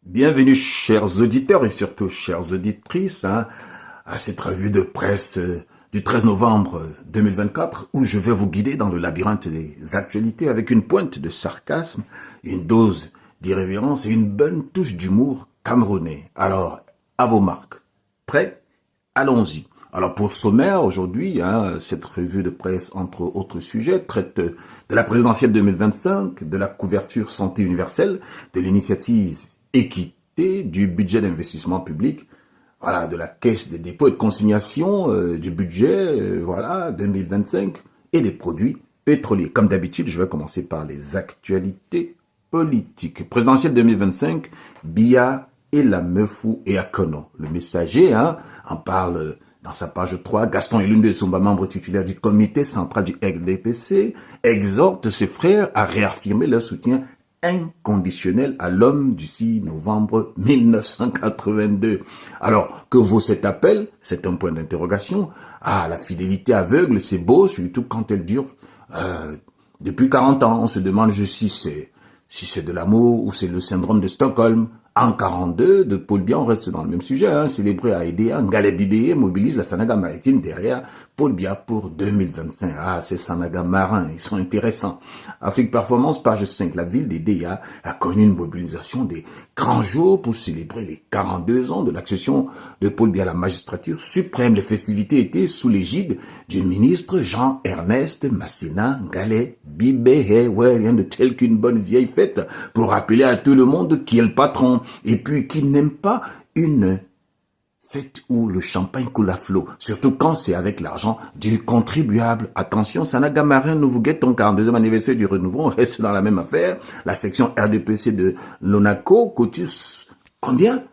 Bienvenue, chers auditeurs et surtout chères auditrices, à cette revue de presse du 13 novembre 2024 où je vais vous guider dans le labyrinthe des actualités avec une pointe de sarcasme, une dose d'irrévérence et une bonne touche d'humour camerounais. Alors, à vos marques. Prêts? Allons-y. Alors pour sommaire, aujourd'hui, cette revue de presse, entre autres sujets, traite de la présidentielle 2025, de la couverture santé universelle, de l'initiative équité, du budget d'investissement public, voilà, de la caisse des dépôts et de consignation, du budget, 2025, et des produits pétroliers. Comme d'habitude, je vais commencer par les actualités politiques. Présidentielle 2025, Biya et la Meufou et Akono. Le Messager, en parle dans sa page 3, Gaston Elunde Sumba, membre titulaire du comité central du RDPC, exhorte ses frères à réaffirmer leur soutien inconditionnel à l'homme du 6 novembre 1982. Alors, que vaut cet appel? C'est un point d'interrogation. Ah, la fidélité aveugle, c'est beau, surtout quand elle dure depuis 40 ans. On se demande si c'est de l'amour ou c'est le syndrome de Stockholm. En 42, de Paul Biya, on reste dans le même sujet, célébré à Edea, Ngale Bibeye mobilise la Sanaga maritime derrière Paul Biya pour 2025. Ah, ces Sanaga marins, ils sont intéressants. Afrique Performance, page 5, la ville d'Edea a connu une mobilisation des grands jours pour célébrer les 42 ans de l'accession de Paul Biya à la magistrature suprême. Les festivités étaient sous l'égide du ministre Jean-Ernest Massena Ngale Bibeye. Ouais, rien de tel qu'une bonne vieille fête pour rappeler à tout le monde qui est le patron. Et puis qui n'aime pas une fête où le champagne coule à flot, surtout quand c'est avec l'argent du contribuable. Attention, Sanaga Marin, nous vous guettons 42e anniversaire du renouveau, on reste dans la même affaire. La section RDPC de l'ONACO cotise combien?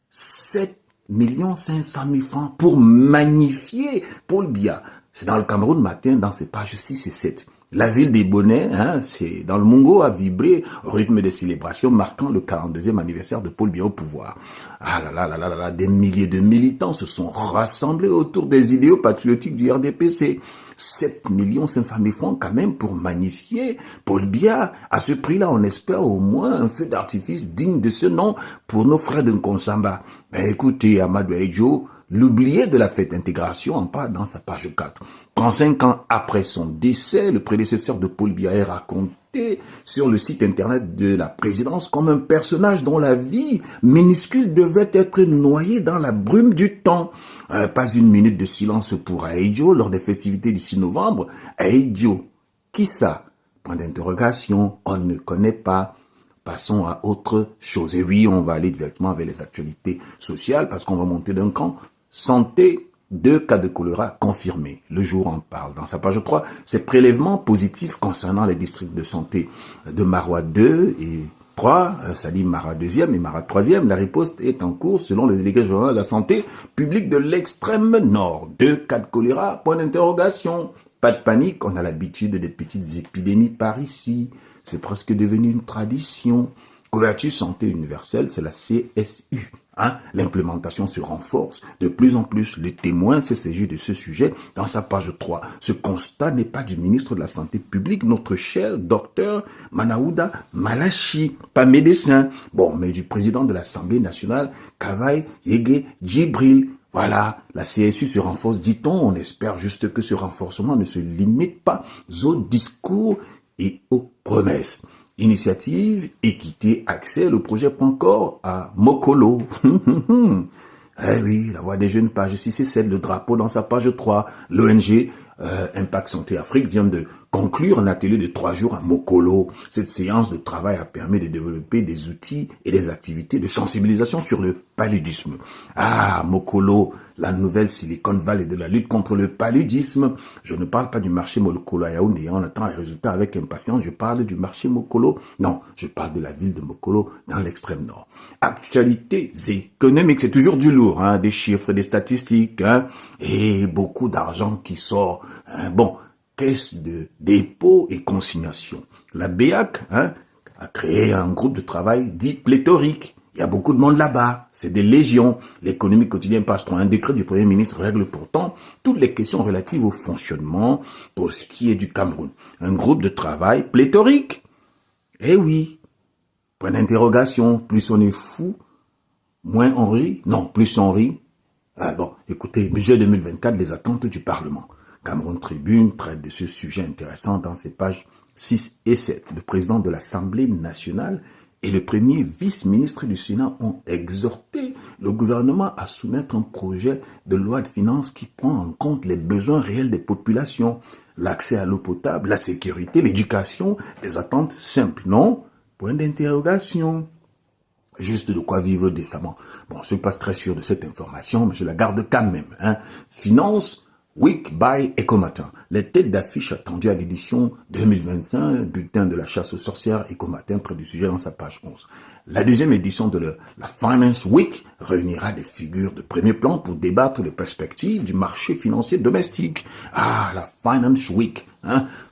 7 500 000 francs pour magnifier Paul Biya. C'est dans le Cameroun matin, dans ses pages 6 et 7. La ville des Bonnets, c'est dans le Mungo, a vibré au rythme des célébrations marquant le 42e anniversaire de Paul Biya au pouvoir. Ah là là là là là, des milliers de militants se sont rassemblés autour des idéaux patriotiques du RDPC. 7 500 000 francs quand même pour magnifier Paul Biya. À ce prix-là, on espère au moins un feu d'artifice digne de ce nom pour nos frères de Nkonsamba. Ben écoutez, Amadou Aïdjo, l'oublié de la fête d'intégration en parle dans sa page 4. 35 ans après son décès, le prédécesseur de Paul Biya est raconté sur le site internet de la présidence comme un personnage dont la vie minuscule devait être noyée dans la brume du temps. Pas une minute de silence pour Aïdjo lors des festivités du 6 novembre. Aïdjo, qui ça? Point d'interrogation, on ne connaît pas. Passons à autre chose. Et oui, on va aller directement avec les actualités sociales parce qu'on va monter d'un cran. Santé, 2 cas de choléra confirmés. Le jour en parle. Dans sa page 3, ces prélèvements positifs concernant les districts de santé de Marois 2 et 3, ça dit Mara 2e et Mara 3e. La riposte est en cours selon le délégué général de la santé publique de l'extrême nord. 2 cas de choléra, point d'interrogation. Pas de panique, on a l'habitude des petites épidémies par ici. C'est presque devenu une tradition. Couverture santé universelle, c'est la CSU. L'implémentation se renforce. De plus en plus, le témoin s'est saisi de ce sujet dans sa page 3. Ce constat n'est pas du ministre de la Santé publique, notre cher docteur Manaouda Malachi, pas médecin. Bon, mais du président de l'Assemblée nationale, Kavaï Yege Djibril. Voilà, la CSU se renforce, dit-on. On espère juste que ce renforcement ne se limite pas aux discours et aux promesses. Initiative, équité, accès, le projet prend corps à Mokolo. Eh oui, la voix des jeunes, page 6 et 7, le drapeau dans sa page 3. L'ONG Impact Santé Afrique vient de conclure un atelier de 3 jours à Mokolo. Cette séance de travail a permis de développer des outils et des activités de sensibilisation sur le paludisme. Ah, Mokolo, la nouvelle Silicon Valley de la lutte contre le paludisme. Je ne parle pas du marché Mokolo à Yaoundé, on attend les résultats avec impatience. Je parle du marché Mokolo. Non, je parle de la ville de Mokolo dans l'extrême nord. Actualités économiques, c'est toujours du lourd, des chiffres, des statistiques, et beaucoup d'argent qui sort. Bon, caisse de dépôt et consignation. La BEAC a créé un groupe de travail dit pléthorique. Il y a beaucoup de monde là-bas, c'est des légions. L'économie quotidienne page 3, un décret du Premier ministre règle pourtant toutes les questions relatives au fonctionnement pour ce qui est du Cameroun. Un groupe de travail pléthorique. Eh oui, Point d'interrogation. Plus on est fou, moins on rit. Non, plus on rit. Ah bon, écoutez, budget 2024, les attentes du Parlement. Cameroun Tribune traite de ce sujet intéressant dans ses pages 6 et 7. Le président de l'Assemblée nationale et le premier vice-ministre du Sénat ont exhorté le gouvernement à soumettre un projet de loi de finances qui prend en compte les besoins réels des populations, l'accès à l'eau potable, la sécurité, l'éducation, des attentes simples. Non? Point d'interrogation. Juste de quoi vivre décemment. Bon, je ne suis pas très sûr de cette information, mais je la garde quand même. Finance Week by Ecomatin. Les têtes d'affiche attendues à l'édition 2025, bulletin de la chasse aux sorcières, Ecomatin, près du sujet dans sa page 11. La deuxième édition de la Finance Week réunira des figures de premier plan pour débattre des perspectives du marché financier domestique. Ah, la Finance Week,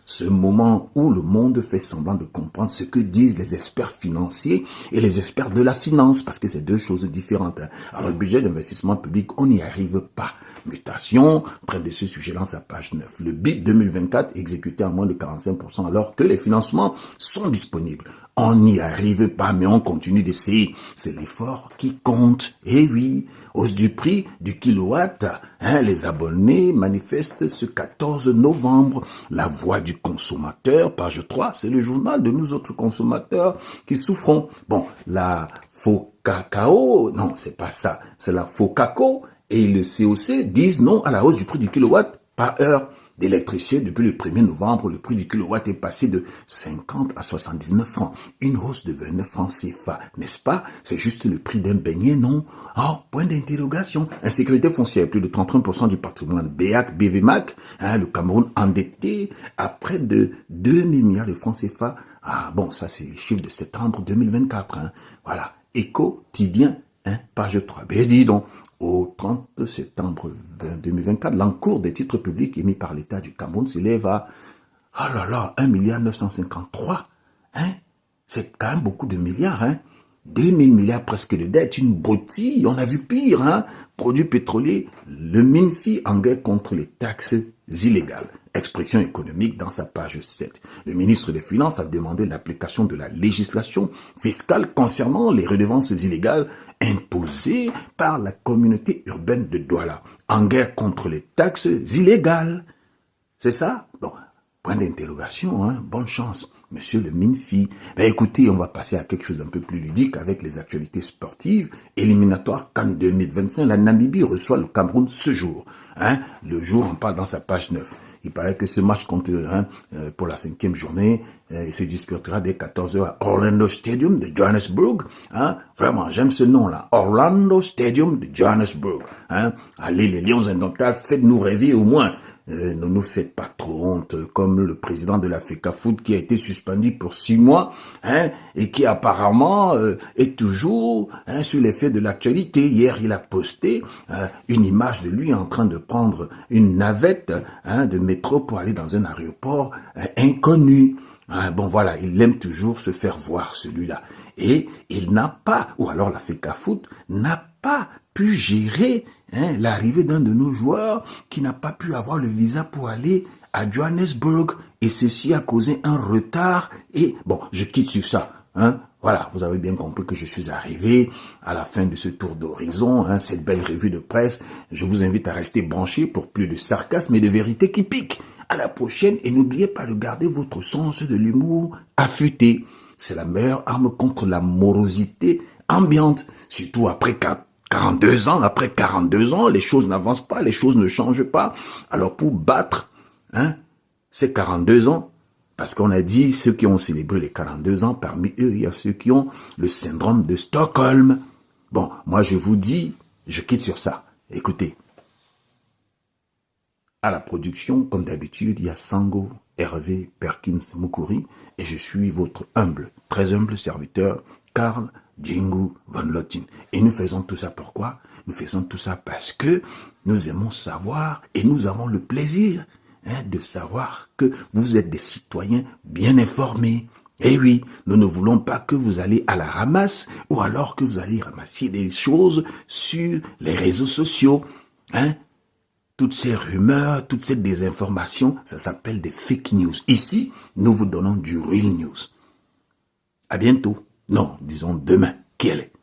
ce moment où le monde fait semblant de comprendre ce que disent les experts financiers et les experts de la finance, parce que c'est deux choses différentes. Alors, le budget d'investissement public, on n'y arrive pas. Mutation, près de ce sujet dans sa page 9. Le BIP 2024 exécuté à moins de 45% alors que les financements sont disponibles. On n'y arrive pas, mais on continue d'essayer. C'est l'effort qui compte. Eh oui, hausse du prix du kilowatt. Les abonnés manifestent ce 14 novembre. La voix du consommateur, page 3, c'est le journal de nous autres consommateurs qui souffrons. Bon, la faux cacao, non, c'est pas ça, c'est la faux cacao. Et le COC disent non à la hausse du prix du kilowatt par heure d'électricité. Depuis le 1er novembre, le prix du kilowatt est passé de 50 à 79 francs. Une hausse de 29 francs CFA, n'est-ce pas? C'est juste le prix d'un beignet, non? Oh, point d'interrogation. Insécurité foncière, plus de 33% du patrimoine BAC, BVMAC, le Cameroun endetté à près de 2 milliards de francs CFA. Ah bon, ça c'est les chiffres de septembre 2024. Voilà, quotidien, page 3. Ben dis donc. Au 30 septembre 2024, l'encours des titres publics émis par l'État du Cameroun s'élève à 1,953 milliard. C'est quand même beaucoup de milliards. 2000 milliards presque de dettes, une broutille, on a vu pire. Produits pétroliers, le MINFI en guerre contre les taxes illégales. Expression économique dans sa page 7. Le ministre des Finances a demandé l'application de la législation fiscale concernant les redevances illégales imposées par la communauté urbaine de Douala, en guerre contre les taxes illégales. C'est ça? Bon, point d'interrogation, bonne chance, monsieur le MINFI. Ben écoutez, on va passer à quelque chose d'un peu plus ludique avec les actualités sportives. Éliminatoire CAN 2025, la Namibie reçoit le Cameroun ce jour. Le jour, on parle dans sa page 9. Il paraît que ce match contre, pour la 5e journée, il se disputera dès 14h à Orlando Stadium de Johannesburg. Vraiment, j'aime ce nom-là. Orlando Stadium de Johannesburg. Allez, les Lions indomptables, faites-nous rêver au moins. Ne nous faites pas trop honte, comme le président de la FECAFOOT qui a été suspendu pour 6 mois, et qui apparemment est toujours sur l'effet de l'actualité. Hier, il a posté une image de lui en train de prendre une navette de métro pour aller dans un aéroport inconnu. Bon voilà, il aime toujours se faire voir celui-là. Et il n'a pas, ou alors la FECAFOOT n'a pas pu gérer l'arrivée d'un de nos joueurs qui n'a pas pu avoir le visa pour aller à Johannesburg. Et ceci a causé un retard. Et bon, je quitte sur ça. Voilà, vous avez bien compris que je suis arrivé à la fin de ce tour d'horizon, cette belle revue de presse. Je vous invite à rester branchés pour plus de sarcasme et de vérité qui piquent. À la prochaine, et n'oubliez pas de garder votre sens de l'humour affûté. C'est la meilleure arme contre la morosité ambiante, surtout après 42 ans. Après 42 ans, les choses n'avancent pas, les choses ne changent pas. Alors pour battre ces 42 ans, parce qu'on a dit ceux qui ont célébré les 42 ans, parmi eux, il y a ceux qui ont le syndrome de Stockholm. Bon, moi je vous dis, je quitte sur ça. Écoutez. À la production, comme d'habitude, il y a Sango, Hervé, Perkins, Mukuri, et je suis votre très humble serviteur, Karl Jingu Van Lotin. Et nous faisons tout ça pourquoi? Nous faisons tout ça parce que nous aimons savoir et nous avons le plaisir de savoir que vous êtes des citoyens bien informés. Eh oui, nous ne voulons pas que vous allez à la ramasse ou alors que vous allez ramasser des choses sur les réseaux sociaux. Toutes ces rumeurs, toutes ces désinformations, ça s'appelle des fake news. Ici, nous vous donnons du real news. À bientôt. Non, disons demain. Qui elle est?